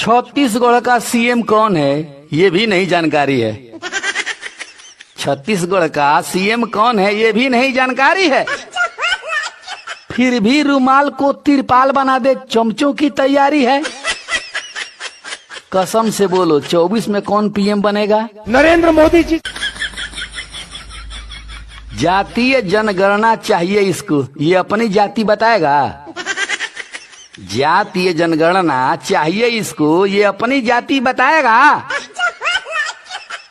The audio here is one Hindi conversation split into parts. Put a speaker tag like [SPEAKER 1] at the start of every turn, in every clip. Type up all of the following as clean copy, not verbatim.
[SPEAKER 1] छत्तीसगढ़ का सीएम कौन है ये भी नहीं जानकारी है। छत्तीसगढ़ का सीएम कौन है ये भी नहीं जानकारी है। फिर भी रुमाल को तिरपाल बना दे चमचों की तैयारी है। कसम से बोलो 24 में कौन पीएम बनेगा?
[SPEAKER 2] नरेंद्र मोदी जी।
[SPEAKER 1] जातीय जनगणना चाहिए इसको, ये अपनी जाति बताएगा। जातीय जनगणना चाहिए इसको, ये अपनी जाति बताएगा।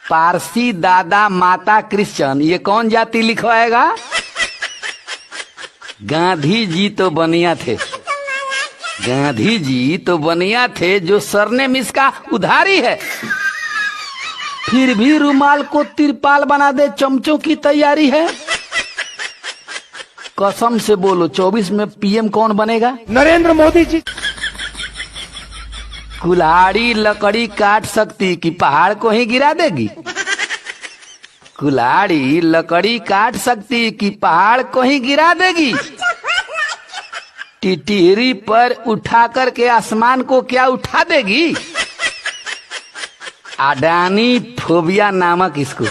[SPEAKER 1] पारसी दादा माता क्रिश्चियन, ये कौन जाति लिखवाएगा? गांधी जी तो बनिया थे, गांधी जी तो बनिया थे, जो सरनेम इसका उधारी है। फिर भी रुमाल को तिरपाल बना दे चमचों की तैयारी है। कसम से बोलो 24 में पीएम कौन बनेगा?
[SPEAKER 2] नरेंद्र मोदी जी।
[SPEAKER 1] कुल्हाड़ी लकड़ी काट सकती कि पहाड़ को ही गिरा देगी? कुल्हाड़ी लकड़ी काट सकती कि पहाड़ को ही गिरा देगी? टिटहरी पर उठा करके आसमान को क्या उठा देगी? अडानी फोबिया नामक इसको,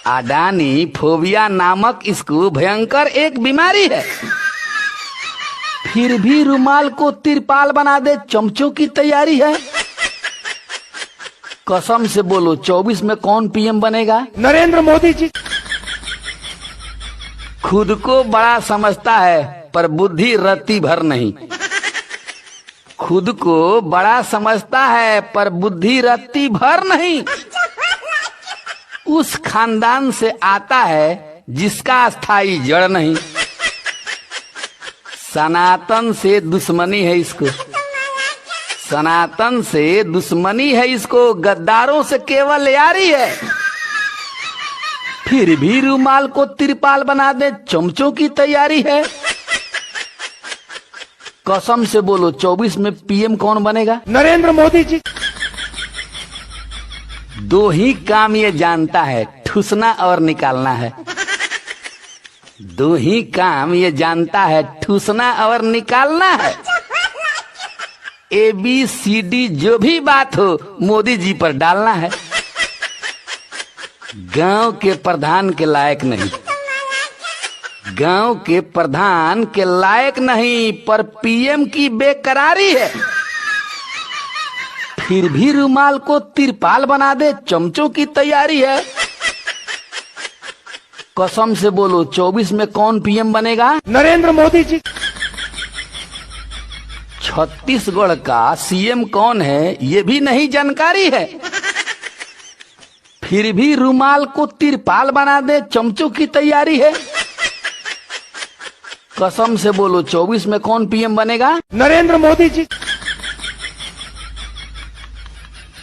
[SPEAKER 1] अडानी फोबिया नामक इसको भयंकर एक बीमारी है। फिर भी रुमाल को तिरपाल बना दे चमचों की तैयारी है। कसम से बोलो 24 में कौन पीएम बनेगा?
[SPEAKER 2] नरेंद्र मोदी जी।
[SPEAKER 1] खुद को बड़ा समझता है पर बुद्धि रत्ती भर नहीं। खुद को बड़ा समझता है पर बुद्धि रत्ती भर नहीं। उस खानदान से आता है जिसका स्थायी जड़ नहीं। सनातन से दुश्मनी है इसको, सनातन से दुश्मनी है इसको, गद्दारों से केवल यारी है। फिर भी रुमाल को तिरपाल बना दे चमचों की तैयारी है। कसम से बोलो 24 में पीएम कौन बनेगा?
[SPEAKER 2] नरेंद्र मोदी जी।
[SPEAKER 1] दो ही काम ये जानता है, ठूसना और निकालना है। दो ही काम ये जानता है, ठूसना और निकालना है। ABCD जो भी बात हो मोदी जी पर डालना है। गांव के प्रधान के लायक नहीं, गांव के प्रधान के लायक नहीं, पर पीएम की बेकरारी है। फिर भी रुमाल को तिरपाल बना दे चमचों की तैयारी है। कसम से बोलो 24 में कौन पीएम बनेगा?
[SPEAKER 2] नरेंद्र मोदी जी।
[SPEAKER 1] छत्तीसगढ़ का सीएम कौन है ये भी नहीं जानकारी है। फिर भी रुमाल को तिरपाल बना दे चमचों की तैयारी है। कसम से बोलो 24 में कौन पीएम बनेगा?
[SPEAKER 2] नरेंद्र मोदी जी।